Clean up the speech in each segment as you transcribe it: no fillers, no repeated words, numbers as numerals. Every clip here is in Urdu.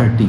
30,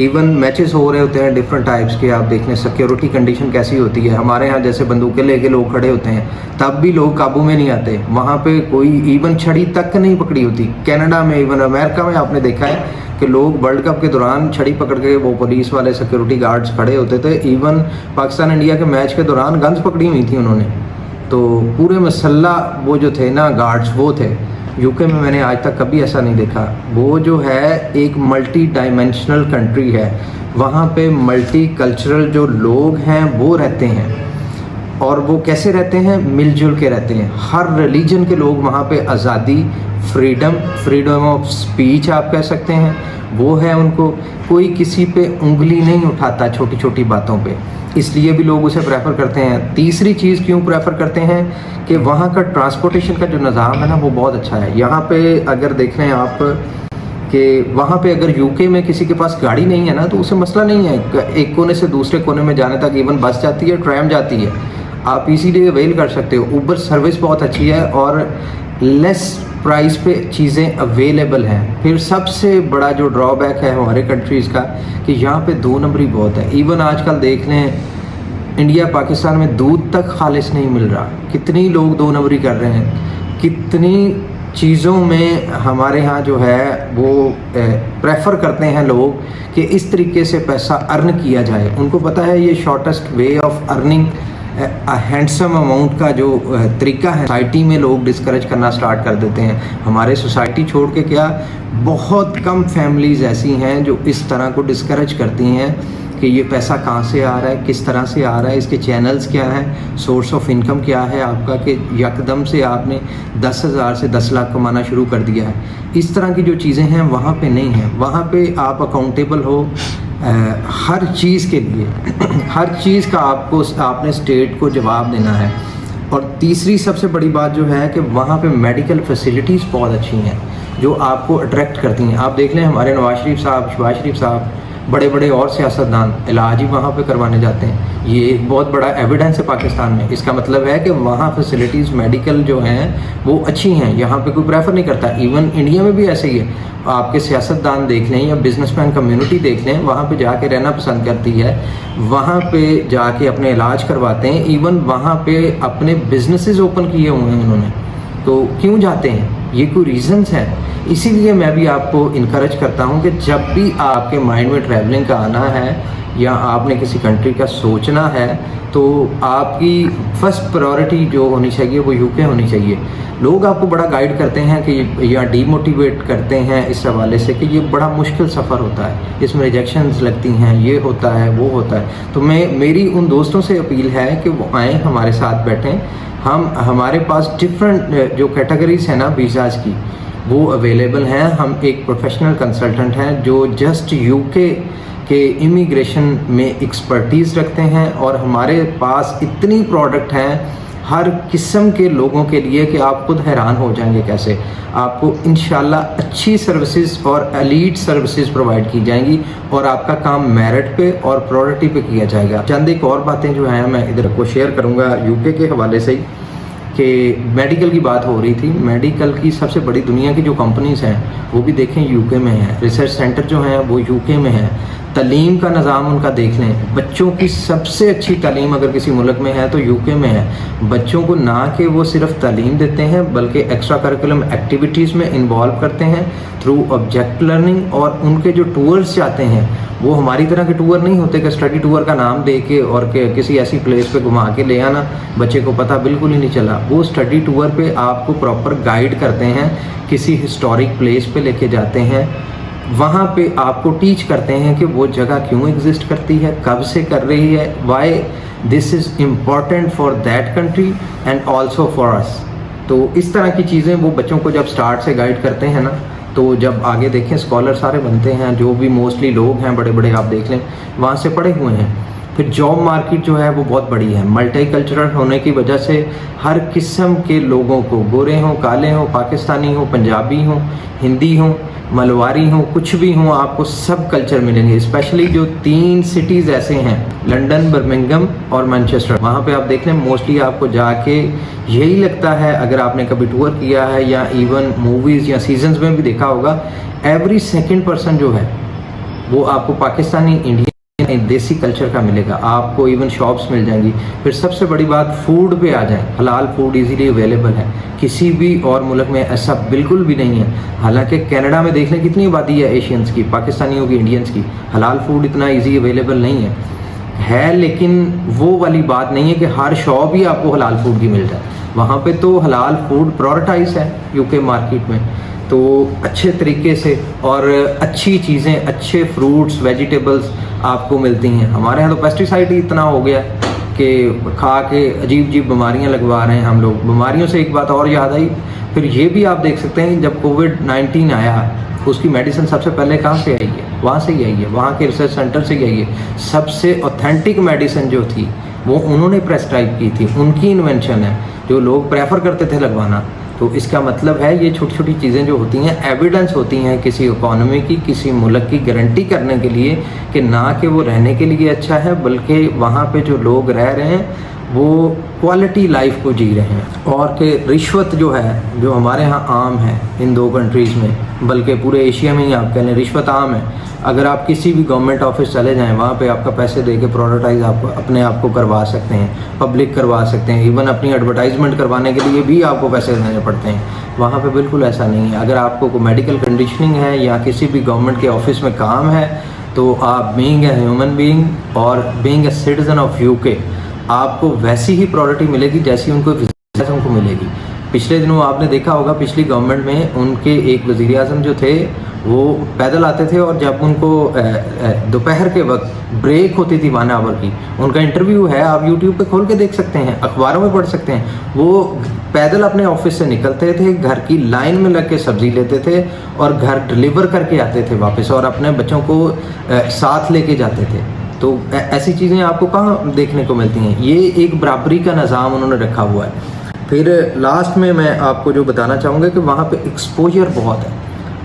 ایون میچز ہو رہے ہوتے ہیں ڈفرینٹ ٹائپس کے, آپ دیکھ لیں سیکیورٹی کنڈیشن کیسی ہوتی ہے. ہمارے ہاں جیسے بندوقیں لے کے لوگ کھڑے ہوتے ہیں تب بھی لوگ قابو میں نہیں آتے, وہاں پہ کوئی ایون چھڑی تک نہیں پکڑی ہوتی. کینیڈا میں, ایون امریکہ میں آپ نے دیکھا ہے کہ لوگ ورلڈ کپ کے دوران چھڑی پکڑ کے, وہ پولیس والے سیکیورٹی گارڈز کھڑے ہوتے تھے. ایون پاکستان انڈیا کے میچ کے دوران گنز پکڑی ہوئی تھی انہوں نے. تو پورے مسلح وہ جو تھے نا گارڈز وہ تھے. یو کے میں نے آج تک کبھی ایسا نہیں دیکھا. وہ جو ہے ایک ملٹی ڈائمینشنل کنٹری ہے, وہاں پہ ملٹی کلچرل جو لوگ ہیں وہ رہتے ہیں. اور وہ کیسے رہتے ہیں؟ مل جل کے رہتے ہیں. ہر ریلیجن کے لوگ وہاں پہ آزادی, فریڈم آف اسپیچ آپ کہہ سکتے ہیں وہ ہے ان کو. کوئی کسی پہ انگلی نہیں اٹھاتا چھوٹی چھوٹی باتوں پہ, اس لیے بھی لوگ اسے پریفر کرتے ہیں. تیسری چیز کیوں پریفر کرتے ہیں کہ وہاں کا ٹرانسپورٹیشن کا جو نظام ہے نا وہ بہت اچھا ہے. یہاں پہ اگر دیکھ لیں آپ کہ وہاں پہ اگر یو کے میں کسی کے پاس گاڑی نہیں ہے نا تو اسے مسئلہ نہیں ہے, ایک کونے سے دوسرے کونے میں جانے تک ایون بس جاتی ہے, ٹریم جاتی ہے, آپ اسی لیے اویل کر سکتے ہو. اوبر سروس بہت اچھی ہے اور لیس پرائز پہ چیزیں اویلیبل ہیں. پھر سب سے بڑا جو ڈرا بیک ہے ہمارے کنٹریز کا کہ یہاں پہ 2 نمبری بہت ہے. ایون آج کل دیکھ لیں انڈیا پاکستان میں دودھ تک خالص نہیں مل رہا. کتنی لوگ 2 نمبری کر رہے ہیں, کتنی چیزوں میں ہمارے ہاں جو ہے وہ پریفر کرتے ہیں لوگ کہ اس طریقے سے پیسہ ارن کیا جائے. ان کو پتہ ہے یہ shortest way of earning handsome amount کا جو طریقہ ہے. سوسائٹی میں لوگ ڈسکریج کرنا سٹارٹ کر دیتے ہیں. ہمارے سوسائٹی چھوڑ کے کیا بہت کم فیملیز ایسی ہیں جو اس طرح کو ڈسکریج کرتی ہیں کہ یہ پیسہ کہاں سے آ رہا ہے, کس طرح سے آ رہا ہے, اس کے چینلز کیا ہیں, سورس آف انکم کیا ہے آپ کا, کہ یکدم سے آپ نے 10,000 سے 10 لاکھ کمانا شروع کر دیا ہے. اس طرح کی جو چیزیں ہیں وہاں پہ نہیں ہیں. وہاں پہ آپ اکاؤنٹیبل ہو ہر چیز کے لیے, ہر چیز کا آپ نے اسٹیٹ کو جواب دینا ہے. اور تیسری سب سے بڑی بات جو ہے کہ وہاں پہ میڈیکل فیسلٹیز بہت اچھی ہیں جو آپ کو اٹریکٹ کرتی ہیں. آپ دیکھ لیں ہمارے نواز شریف صاحب, شہباز شریف صاحب, بڑے بڑے اور سیاستدان علاج ہی وہاں پہ کروانے جاتے ہیں. یہ ایک بہت بڑا ایویڈنس ہے پاکستان میں. اس کا مطلب ہے کہ وہاں فیسلٹیز میڈیکل جو ہیں وہ اچھی ہیں. یہاں پہ کوئی پریفر نہیں کرتا. ایون انڈیا میں بھی ایسے ہی ہے. آپ کے سیاستدان دیکھ لیں یا بزنس مین کمیونٹی دیکھ لیں, وہاں پہ جا کے رہنا پسند کرتی ہے, وہاں پہ جا کے اپنے علاج کرواتے ہیں. ایون وہاں پہ اپنے بزنسز اوپن کیے ہوئے ہیں انہوں نے. تو کیوں جاتے ہیں؟ یہ کوئی ریزنز ہیں. اسی لیے میں بھی آپ کو انکریج کرتا ہوں کہ جب بھی آپ کے مائنڈ میں ٹریولنگ کا آنا ہے یا آپ نے کسی کنٹری کا سوچنا ہے تو آپ کی فرسٹ پرائورٹی جو ہونی چاہیے وہ یو کے ہونی چاہیے. لوگ آپ کو بڑا گائیڈ کرتے ہیں کہ یا ڈی موٹیویٹ کرتے ہیں اس حوالے سے کہ یہ بڑا مشکل سفر ہوتا ہے, اس میں ریجیکشنز لگتی ہیں, یہ ہوتا ہے وہ ہوتا ہے. تو میری ان دوستوں سے اپیل ہے کہ وہ آئیں ہمارے ساتھ بیٹھیں. ہمارے پاس ڈفرینٹ جو کیٹیگریز ہیں نا ویزاز کی وہ اویلیبل ہیں. ہم ایک پروفیشنل کنسلٹنٹ ہیں جو جسٹ یو کے امیگریشن میں ایکسپرٹیز رکھتے ہیں, اور ہمارے پاس اتنی پروڈکٹ ہیں ہر قسم کے لوگوں کے لیے کہ آپ خود حیران ہو جائیں گے کیسے آپ کو انشاءاللہ اچھی سروسز اور ایلیٹ سروسز پرووائڈ کی جائیں گی, اور آپ کا کام میرٹ پہ اور پرائورٹی پہ کیا جائے گا. چند ایک اور باتیں جو ہیں میں ادھر کو شیئر کروں گا یو کے حوالے سے ہی, کہ میڈیکل کی بات ہو رہی تھی. میڈیکل کی سب سے بڑی دنیا کی جو کمپنیز ہیں وہ بھی دیکھیں یو کے میں ہیں. ریسرچ سینٹر جو ہیں وہ یو کے میں ہیں. تعلیم کا نظام ان کا دیکھ لیں. بچوں کی سب سے اچھی تعلیم اگر کسی ملک میں ہے تو یو کے میں ہے. بچوں کو نہ کہ وہ صرف تعلیم دیتے ہیں بلکہ ایکسٹرا کریکولم ایکٹیویٹیز میں انوالو کرتے ہیں تھرو آبجیکٹ لرننگ, اور ان کے جو ٹورز جاتے ہیں وہ ہماری طرح کے ٹور نہیں ہوتے کہ اسٹڈی ٹور کا نام دے کے اور کہ کسی ایسی پلیس پہ گھما کے لے آنا, بچے کو پتہ بالکل ہی نہیں چلا. وہ اسٹڈی ٹور پہ آپ کو پراپر گائیڈ کرتے ہیں, کسی ہسٹورک پلیس پہ لے کے جاتے ہیں, وہاں پہ آپ کو ٹیچ کرتے ہیں کہ وہ جگہ کیوں ایگزسٹ کرتی ہے, کب سے کر رہی ہے, why this is important for that country and also for us. تو اس طرح کی چیزیں وہ بچوں کو جب سٹارٹ سے گائیڈ کرتے ہیں نا تو جب آگے دیکھیں اسکالر سارے بنتے ہیں, جو بھی موسٹلی لوگ ہیں بڑے بڑے آپ دیکھ لیں وہاں سے پڑھے ہوئے ہیں. پھر جاب مارکیٹ جو ہے وہ بہت بڑی ہے. ملٹی کلچرل ہونے کی وجہ سے ہر قسم کے لوگوں کو, گورے ہوں, کالے ہوں, پاکستانی ہوں, پنجابی ہوں, ہندی ہوں, ملواری ہوں, کچھ بھی ہوں, آپ کو سب کلچر ملیں گے. اسپیشلی جو 3 سٹیز ایسے ہیں لنڈن, برمنگھم اور مانچسٹر, وہاں پہ آپ دیکھ لیں موسٹلی آپ کو جا کے یہی لگتا ہے, اگر آپ نے کبھی ٹور کیا ہے یا ایون موویز یا سیزنز میں بھی دیکھا ہوگا, ایوری سیکنڈ پرسن جو ہے وہ آپ کو پاکستانی انڈین دیسی کلچر کا ملے گا. آپ کو ایون شاپس مل جائیں گی. پھر سب سے بڑی بات فوڈ پہ آ جائیں. حلال فوڈ ایزیلی اویلیبل ہے, کسی بھی اور ملک میں ایسا بالکل بھی نہیں ہے. حالانکہ کینیڈا میں دیکھ لیں کتنی آبادی ہے ایشینس کی, پاکستانیوں کی, انڈینس کی. حلال فوڈ اتنا ایزی اویلیبل نہیں ہے, لیکن وہ والی بات نہیں ہے کہ ہر شاپ ہی آپ کو حلال فوڈ کی مل جائے. وہاں پہ تو حلال فوڈ پرائورٹائز ہے یو کے مارکیٹ میں, تو اچھے طریقے سے اور اچھی چیزیں, اچھے فروٹس, ویجیٹیبلس آپ کو ملتی ہیں. ہمارے یہاں تو پیسٹیسائڈ ہی اتنا ہو گیا کہ کھا کے عجیب عجیب بیماریاں لگوا رہے ہیں ہم لوگ. بیماریوں سے ایک بات اور یاد آئی, پھر یہ بھی آپ دیکھ سکتے ہیں جب کووڈ-19 آیا اس کی میڈیسن سب سے پہلے کہاں سے آئی ہے؟ وہاں سے ہی آئی ہے, وہاں کے ریسرچ سینٹر سے ہی آئی ہے. سب سے اوتھینٹک میڈیسن جو تھی وہ انہوں نے پریسکرائب کی تھی, ان کی انوینشن ہے جو لوگ پریفر کرتے تھے لگوانا. تو اس کا مطلب ہے یہ چھوٹی چھوٹی چیزیں جو ہوتی ہیں ایویڈنس ہوتی ہیں کسی اکانومی کی, کسی ملک کی گارنٹی کرنے کے لیے کہ نہ کہ وہ رہنے کے لیے اچھا ہے بلکہ وہاں پہ جو لوگ رہ رہے ہیں وہ کوالٹی لائف کو جی رہے ہیں. اور کہ رشوت جو ہے, جو ہمارے ہاں عام ہے ان 2 کنٹریز میں, بلکہ پورے ایشیا میں ہی آپ کہہ لیں رشوت عام ہے. اگر آپ کسی بھی گورنمنٹ آفس چلے جائیں وہاں پہ آپ کا پیسے دے کے پروڈکٹائز آپ اپنے آپ کو کروا سکتے ہیں, پبلک کروا سکتے ہیں. ایون اپنی ایڈورٹائزمنٹ کروانے کے لیے بھی آپ کو پیسے دینے پڑتے ہیں. وہاں پہ بالکل ایسا نہیں ہے. اگر آپ کو کوئی میڈیکل کنڈیشننگ ہے یا کسی بھی گورنمنٹ کے آفس میں کام ہے تو آپ بینگ اے ہیومن بینگ اور being a citizen of you کے آپ کو ویسی ہی پرائورٹی ملے گی جیسی ان کو وزیر اعظم کو ملے گی. پچھلے دنوں آپ نے دیکھا ہوگا پچھلی گورنمنٹ میں ان کے ایک وزیر اعظم جو تھے وہ پیدل آتے تھے, اور جب ان کو دوپہر کے وقت بریک ہوتی تھی 1 آور کی, ان کا انٹرویو ہے, آپ یوٹیوب پہ کھول کے دیکھ سکتے ہیں, اخباروں میں پڑھ سکتے ہیں. وہ پیدل اپنے آفس سے نکلتے تھے, گھر کی لائن میں لگ کے سبزی لیتے تھے اور گھر ڈلیور کر کے آتے تھے واپس, اور اپنے بچوں کو ساتھ لے کے جاتے تھے. تو ایسی چیزیں آپ کو کہاں دیکھنے کو ملتی ہیں؟ یہ ایک برابری کا نظام انہوں نے رکھا ہوا ہے. پھر لاسٹ میں آپ کو جو بتانا چاہوں گا کہ وہاں پہ ایکسپوجر بہت ہے,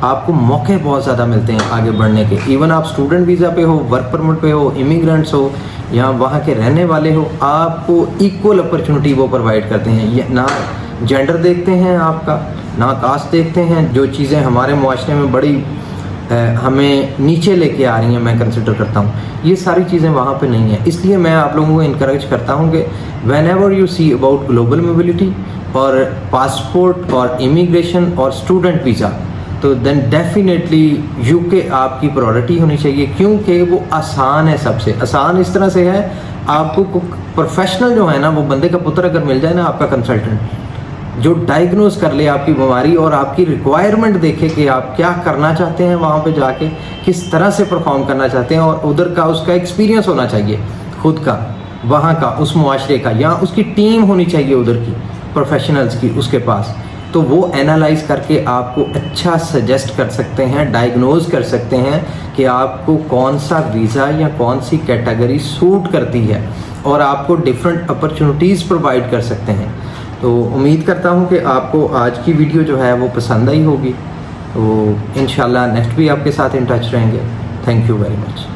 آپ کو موقع بہت زیادہ ملتے ہیں آگے بڑھنے کے. ایون آپ اسٹوڈنٹ ویزا پہ ہو, ورک پرمٹ پہ ہو, امیگرینٹس ہو یا وہاں کے رہنے والے ہو, آپ کو ایکول اپرچونٹی وہ پرووائڈ کرتے ہیں. یہ نہ جینڈر دیکھتے ہیں آپ کا, نہ کاسٹ دیکھتے ہیں, جو چیزیں ہمارے معاشرے میں بڑی ہمیں نیچے لے کے آ رہی ہیں میں کنسیڈر کرتا ہوں, یہ ساری چیزیں وہاں پہ نہیں ہیں. اس لیے میں آپ لوگوں کو انکریج کرتا ہوں کہ when ever you C about global mobility اور پاسپورٹ اور امیگریشن اور اسٹوڈنٹ ویزا, تو دین ڈیفینیٹلی یو کے آپ کی پرائورٹی ہونی چاہیے, کیونکہ وہ آسان ہے. سب سے آسان اس طرح سے ہے, آپ کو پروفیشنل جو ہے نا, وہ بندے کا پتر اگر مل جائے نا آپ کا کنسلٹنٹ, جو ڈائگنوز کر لے آپ کی بیماری اور آپ کی ریکوائرمنٹ دیکھے کہ آپ کیا کرنا چاہتے ہیں وہاں پہ جا کے, کس طرح سے پرفارم کرنا چاہتے ہیں, اور ادھر کا اس کا ایکسپیرینس ہونا چاہیے خود کا, وہاں کا, اس معاشرے کا, یا اس کی ٹیم ہونی چاہیے ادھر کی پروفیشنلز کی اس کے پاس. تو وہ اینالائز کر کے آپ کو اچھا سجیسٹ کر سکتے ہیں, ڈائگنوز کر سکتے ہیں کہ آپ کو کون سا ویزا یا کون سی کیٹیگری سوٹ کرتی ہے, اور آپ کو ڈفرینٹ اپرچونیٹیز پرووائڈ کر سکتے ہیں. تو امید کرتا ہوں کہ آپ کو آج کی ویڈیو جو ہے وہ پسند آئی ہوگی. تو انشاءاللہ نیکسٹ بھی آپ کے ساتھ ان ٹچ رہیں گے. Thank you very much.